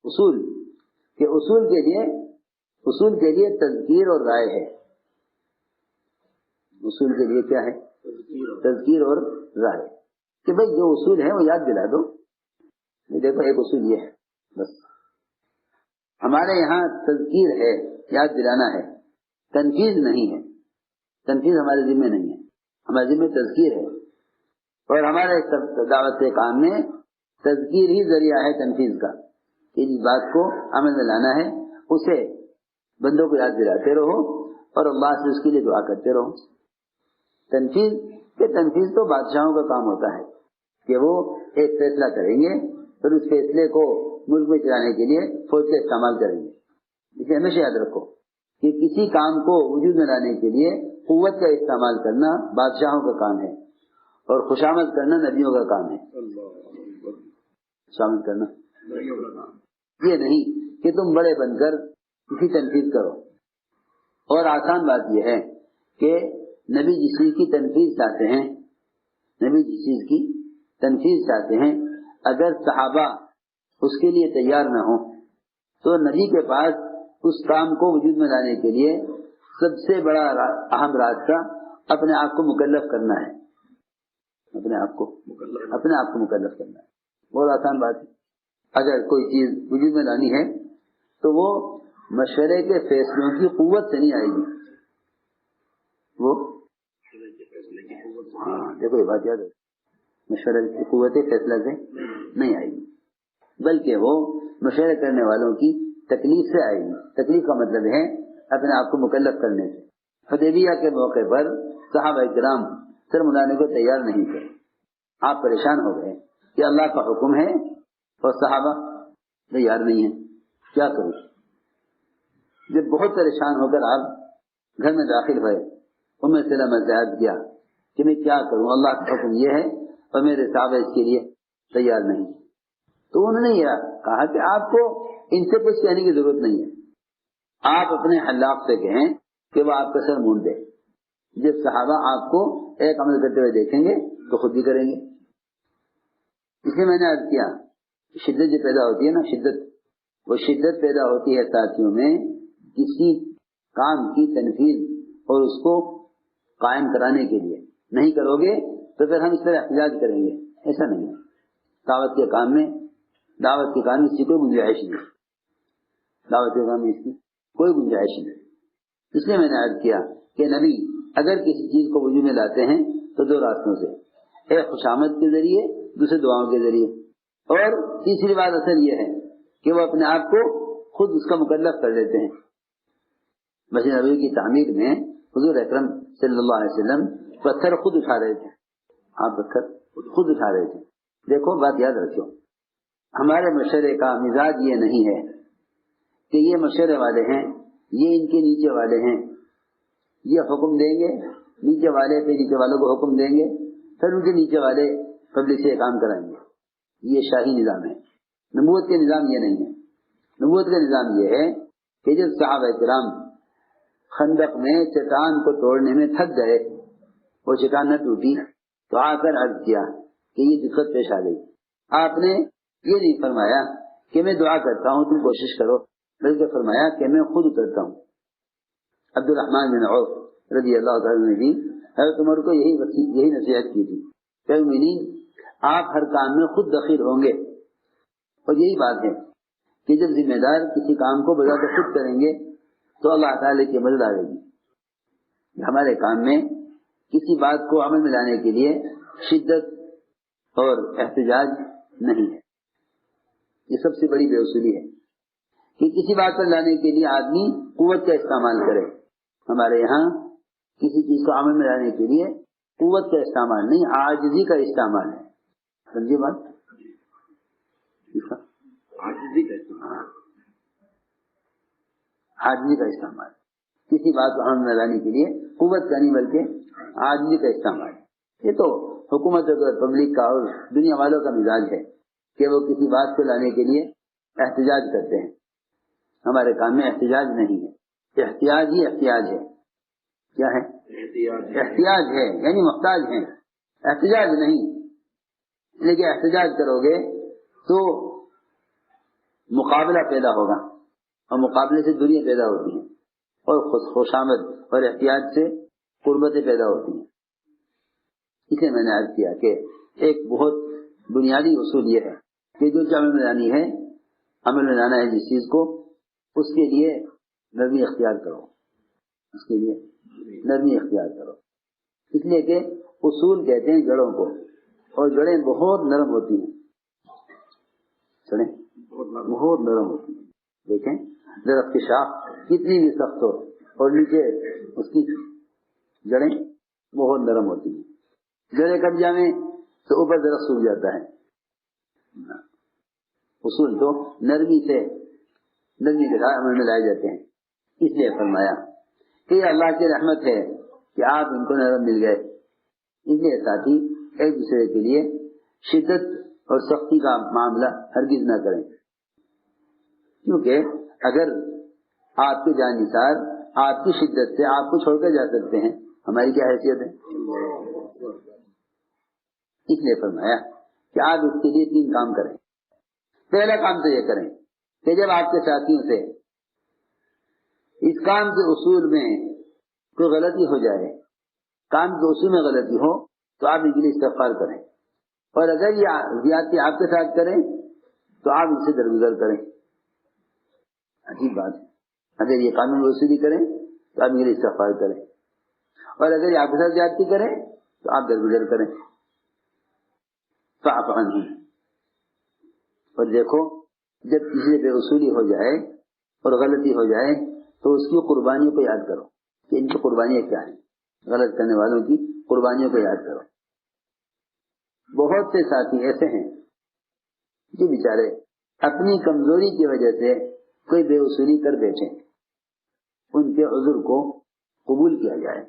اصول کہ اصول کے لیے تذکیر اور رائے ہے. اصول کے لیے کیا ہے؟ تذکیر اور رائے. کہ بھئی جو اصول ہے وہ یاد دلا دو. دیکھو ایک اصول یہ ہے بس. ہمارے یہاں تذکیر ہے، یاد دلانا ہے، تنفیذ نہیں ہے. تنفیذ ہمارے ذمہ نہیں ہے، ہمارے ذمہ تذکیر ہے. اور ہمارے دعوت کام میں تذکیر ہی ذریعہ ہے تنفیذ کا. کہ جس بات کو عمل میں لانا ہے اسے بندوں کو یاد دلاتے رہو اور اللہ سے اس کے لیے دعا کرتے رہو. تنفیذ تو بادشاہوں کا کام ہوتا ہے کہ وہ ایک فیصلہ کریں گے پھر اس فیصلے کو ملک میں چلانے کے لیے فوج کا استعمال کریں گے. اسے ہمیشہ یاد رکھو کہ کسی کام کو وجود میں لانے کے لیے قوت کا استعمال کرنا بادشاہوں کا کام ہے اور خوشامد کرنا نبیوں کا کام ہے. خوشامد کرنا یہ نہیں کہ تم بڑے بن کر کسی تنفیذ کرو. اور آسان بات یہ ہے کہ نبی جس چیز کی تنفیذ چاہتے ہیں اگر صحابہ اس کے لیے تیار نہ ہوں تو نبی کے پاس اس کام کو وجود میں لانے کے لیے سب سے بڑا اہم راستہ اپنے آپ کو مکلف کرنا ہے. اپنے آپ کو مکلف کرنا ہے. بہت آسان بات ہے. اگر کوئی چیز وجود میں لانی ہے تو وہ مشورے کے فیصلوں کی قوت سے نہیں آئے گی. وہ دیکھو یہ بات یاد ہے، مشورے کی قوت فیصلہ سے نہیں آئے گی بلکہ وہ مشورے کرنے والوں کی تکلیف سے آئے گی. تکلیف کا مطلب ہے اپنے آپ کو مکلف کرنے سے. حدیبیہ کے موقع پر صحابہ کرام سر ملانے کو تیار نہیں تھے. آپ پریشان ہو گئے کہ اللہ کا حکم ہے اور صحابہ تیار نہیں ہیں، کیا کروں؟ جب بہت پریشان ہو کر آپ گھر میں داخل ہوئے، ام سلمہ سے عرض کیا کہ میں کیا کروں، اللہ کا حکم یہ ہے اور میرے صحابہ اس کے لیے تیار نہیں. تو انہوں نے یہ کہا کہ آپ کو ان سے کچھ کہنے کی ضرورت نہیں ہے. آپ اپنے حلاق سے کہیں کہ وہ آپ کا سر مونڈ دے. جب صحابہ آپ کو ایک عمل کرتے ہوئے دیکھیں گے تو خود بھی کریں گے. اس لیے میں نے عرض کیا شدت جو پیدا ہوتی ہے نا، شدت پیدا ہوتی ہے ساتھیوں میں کسی کام کی تنفیذ اور اس کو قائم کرانے کے لیے. نہیں کرو گے تو پھر ہم اس طرح احتجاج کریں گے، ایسا نہیں ہے. دعوت کے کام میں اس کی کوئی گنجائش نہیں. دعوت کے کام میں اس کی کوئی گنجائش نہیں. اس لیے میں نے عرض کیا کہ نبی اگر کسی چیز کو وجود میں لاتے ہیں تو دو راستوں سے، ایک خوشامد کے ذریعے، دوسرے دعاؤں کے ذریعے. اور تیسری بات اصل یہ ہے کہ وہ اپنے آپ کو خود اس کا مکلف کر دیتے ہیں. مسجد نبوی کی تعمیر میں حضور اکرم صلی اللہ علیہ وسلم پتھر خود اٹھا رہے تھے. آپ پتھر خود اٹھا رہے تھے. دیکھو بات یاد رکھو، ہمارے مشورے کا مزاج یہ نہیں ہے کہ یہ مشورے والے ہیں، یہ ان کے نیچے والے ہیں، یہ حکم دیں گے نیچے والے پہ، نیچے والوں کو حکم دیں گے، پھر ان کے نیچے والے پبلک سے کام کرائیں گے. یہ شاہی نظام ہے. نبوت کے نظام یہ نہیں ہے. نبوت کا نظام یہ ہے کہ جب صحابہ کرام خندق میں چٹان کو توڑنے میں تھک گئے، وہ چٹان نہ ٹوٹی تو آ کر عرض کیا کہ یہ دقت پیش آ گئی. آپ نے یہ نہیں فرمایا کہ میں دعا کرتا ہوں تم کوشش کرو، بلکہ فرمایا کہ میں خود اترتا ہوں. عبد الرحمن بن عوف رضی اللہ تعالیٰ نے بھی حضرت عمر کو یہی نصیحت کی تھی کہ مومنین آپ ہر کام میں خود دخیل ہوں گے. اور یہی بات ہے کہ جب ذمہ دار کسی کام کو بذات خود کریں گے تو اللہ تعالی کی مدد آئے گی. ہمارے کام میں کسی بات کو عمل میں لانے کے لیے شدت اور احتجاج نہیں ہے. یہ سب سے بڑی بے اصولی ہے کہ کسی بات پر لانے کے لیے آدمی قوت کا استعمال کرے. ہمارے یہاں کسی چیز کو عمل میں لانے کے لیے قوت کا استعمال نہیں، عاجزی کا استعمال ہے. سمجھے بات؟ عاجزی کا استعمال، کسی بات کو عمل میں لانے کے لیے قوت کا نہیں بلکہ عاجزی کا استعمال. یہ تو حکومت اور پبلک کا اور دنیا والوں کا مزاج ہے کہ وہ کسی بات کو لانے کے لیے احتجاج کرتے ہیں. ہمارے کام میں احتجاج نہیں ہے. احتیاج ہی احتیاج ہے. کیا ہے؟ احتیاج ہے، یعنی محتاج ہیں، احتجاج نہیں. لیکن احتجاج کرو گے تو مقابلہ پیدا ہوگا اور مقابلے سے دوریاں پیدا ہوتی ہیں اور خوشامد اور احتیاط سے قربتیں پیدا ہوتی ہیں. اسے میں نے عرض کیا کہ ایک بہت بنیادی اصول یہ ہے کہ جو عمل میں لانی ہے، عمل میں لانا ہے جس چیز کو، اس کے لیے نرمی اختیار کرو، اس کے لیے نرمی اختیار کرو. اس لیے کہ اصول کہتے ہیں جڑوں کو، اور جڑیں بہت نرم ہوتی ہیں، جڑیں بہت نرم ہوتی ہیں. دیکھیں درخت کی شاخ کتنی بھی سخت ہو اور نیچے اس کی جڑیں بہت نرم ہوتی ہیں. جڑیں کٹ جائیں تو اوپر درخت سوکھ جاتا ہے. اصول تو نرمی کے ساتھ عمل میں لائے جاتے ہیں. اس لیے فرمایا کہ یہ اللہ کی رحمت ہے کہ آپ ان کو نرم مل گئے. اس لیے ساتھی ایک دوسرے کے لیے شدت اور سختی کا معاملہ ہرگز نہ کریں، کیونکہ اگر آپ کے جانثار آپ کی شدت سے آپ کو چھوڑ کر جا سکتے ہیں، ہماری کیا حیثیت ہے. اس لیے فرمایا کہ آپ اس کے لیے 3 کام کریں. پہلا کام تو یہ کریں کہ جب آپ کے ساتھیوں سے اس کام کے اصول میں کوئی غلطی ہو جائے، کام کے اصول میں غلطی ہو، تو آپ ان کے لیے استغفار کریں، اور اگر یہ زیادتی آپ کے ساتھ کریں تو آپ ان سے درگزر کریں. عجیب بات ہے، اگر یہ قانون وصولی کریں تو آپ ان کے لیے استغفار کریں، اور اگر یہ آپ کے ساتھ زیادتی کریں تو آپ درگزر کریں. فاعف عنہم. اور دیکھو جب کسی بے اصولی ہو جائے اور غلطی ہو جائے تو اس کی قربانیوں کو یاد کرو کہ ان کی قربانیاں کیا ہیں. غلط کرنے والوں کی قربانیوں کو یاد کرو. بہت سے ساتھی ایسے ہیں جو بیچارے اپنی کمزوری کی وجہ سے کوئی بے اصولی کر بیٹھے، ان کے عذر کو قبول کیا جائے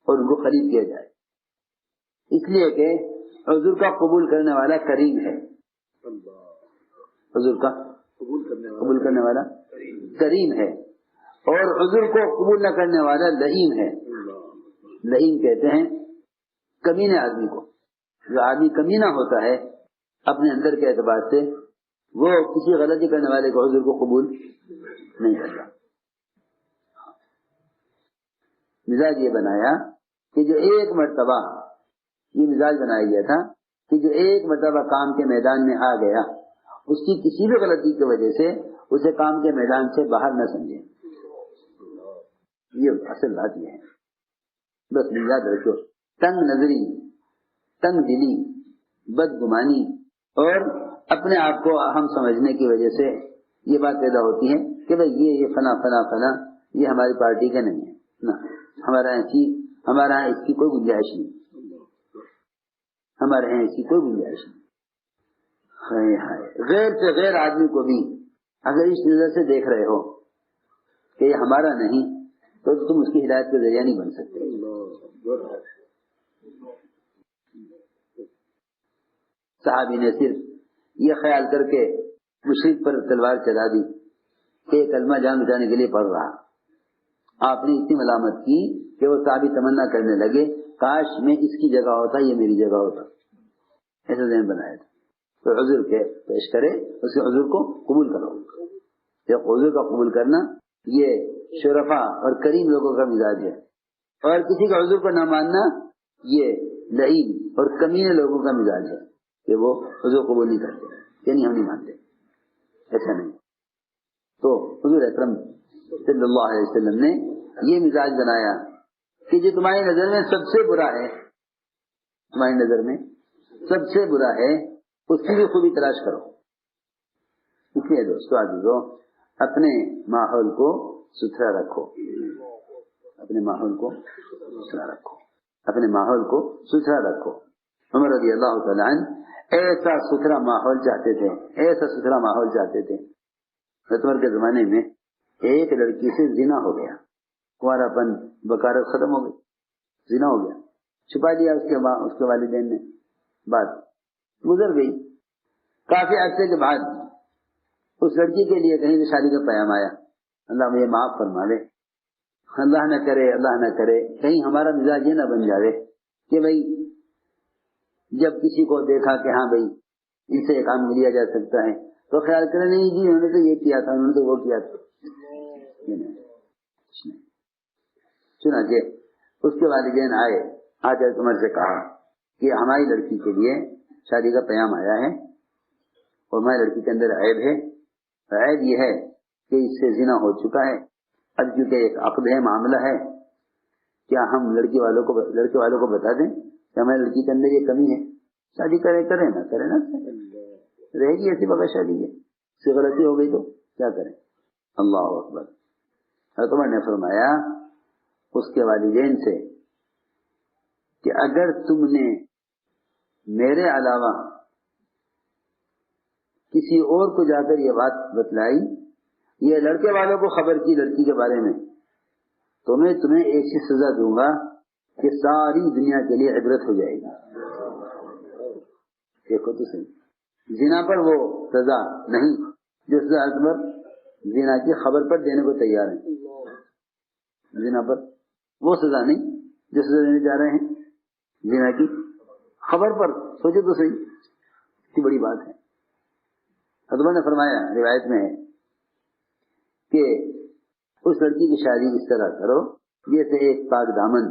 اور ان کو قریب کیا جائے، اس لیے کہ عذر کا قبول کرنے والا کریم ہے. عذر کا قبول کرنے والا کریم ہے، اور عذر کو قبول نہ کرنے والا لئیم ہے. لئیم کہتے ہیں کمینے آدمی کو. جو آدمی کمینہ ہوتا ہے اپنے اندر کے اعتبار سے، وہ کسی غلطی کرنے والے کو عذر کو قبول نہیں کرتا. مزاج یہ بنایا کہ جو ایک مرتبہ یہ مزاج بنایا گیا تھا کہ جو ایک مرتبہ کام کے میدان میں آ گیا، اس کی کسی بھی غلطی کی وجہ سے اسے کام کے میدان سے باہر نہ سمجھے. یہ اصل بات یہ ہے. بس یاد رکھو، تنگ نظری، تنگ دلی، بدگمانی اور اپنے آپ کو اہم سمجھنے کی وجہ سے یہ بات پیدا ہوتی ہے کہ بھائی یہ فلاں فلاں فلاں یہ ہماری پارٹی کا نہیں ہے، نہ ہمارا یہاں اس کی کوئی گنجائش نہیں، ہمارے یہاں اس کی کوئی گنجائش نہیں. غیر سے غیر آدمی کو بھی اگر اس نظر سے دیکھ رہے ہو کہ یہ ہمارا نہیں، تو تم اس کی ہدایت کا ذریعہ نہیں بن سکتے. صحابی نے صرف یہ خیال کر کے مشرک پر تلوار چلا دی کہ کلمہ جان بچانے کے لیے پڑھ رہا. آپ نے اتنی ملامت کی کہ وہ صحابی تمنا کرنے لگے کاش میں اس کی جگہ ہوتا، یہ میری جگہ ہوتا. ایسا ذہن بنایا تھا. تو عذر کے پیش کرے، اس کے عذر کو قبول کرو. یہ عذر کا قبول کرنا یہ شرفا اور کریم لوگوں کا مزاج ہے، اور کسی کا عذر کو نہ ماننا یہ لعین اور کمینے لوگوں کا مزاج ہے کہ وہ عذر قبول نہیں کرتے، یعنی ہم نہیں مانتے. ایسا نہیں. تو حضور اکرم صلی اللہ علیہ وسلم نے یہ مزاج بنایا کہ جو تمہاری نظر میں سب سے برا ہے، تمہاری نظر میں سب سے برا ہے، اس کی بھی خوبی تلاش کرو. اس لیے دوستو عزیزو، اپنے ماحول کو ستھرا رکھو، اپنے ماحول کو ستھرا رکھو، اپنے ماحول کو ستھرا رکھو. عمر رضی اللہ تعالیٰ عنہ ایسا ستھرا ماحول چاہتے تھے، ایسا ستھرا ماحول چاہتے تھے. عمر کے زمانے میں ایک لڑکی سے زنا ہو گیا، کنوارا پن بکارت ختم ہو گئی، زنا ہو گیا، چھپا دیا اس کے والدین نے. بات گزر گئی. کافی عرصے کے بعد اس لڑکی کے لیے کہیں سے شادی کا پیغام آیا، اللہ مجھے معاف فرما دے، اللہ نہ کرے کہیں ہمارا مزاج یہ نہ بن جائے کہ بھائی جب کسی کو دیکھا کہ ہاں بھائی ان سے کام لیا جا سکتا ہے تو خیال کرے نہیں جی انہوں نے تو یہ کیا تھا، انہوں نے تو وہ کیا تھا. چنانچہ اس کے والدین آئے، حضرت عمر سے کہا کہ ہماری لڑکی کے لیے شادی کا پیام آیا ہے اور ہماری لڑکی کے اندر عیب ہے. عیب یہ ہے کہ اس سے زنا ہو چکا ہے. اب کیونکہ ایک عقد ہے، معاملہ ہے، کیا ہم لڑکے والوں کو بتا دیں کہ ہماری لڑکی کے اندر یہ کمی ہے، شادی کریں نہ کریں نا، رہے گی ایسی بغیر شادی ہے، اس سے غلطی ہو گئی تو کیا کریں. اللہ اکبر. حضرت عمر نے فرمایا اس کے والدین سے کہ اگر تم نے میرے علاوہ کسی اور کو جا کر یہ بات بتلائی، یہ لڑکے والوں کو خبر کی لڑکی کے بارے میں، تو میں تمہیں ایک سی سزا دوں گا کہ ساری دنیا کے لیے عبرت ہو جائے گی. دیکھو تو صحیح، زنا پر وہ سزا نہیں جو سزا اکبر زنا کی خبر پر دینے کو تیار ہے. زنا پر وہ سزا نہیں جو سزا دینے جا رہے ہیں زنا کی خبر پر. سوچو تو صحیح، اتنی بڑی بات ہے. حضرت نے فرمایا روایت میں ہے کہ اس لڑکی کی شادی اس طرح کرو جیسے ایک پاک دامن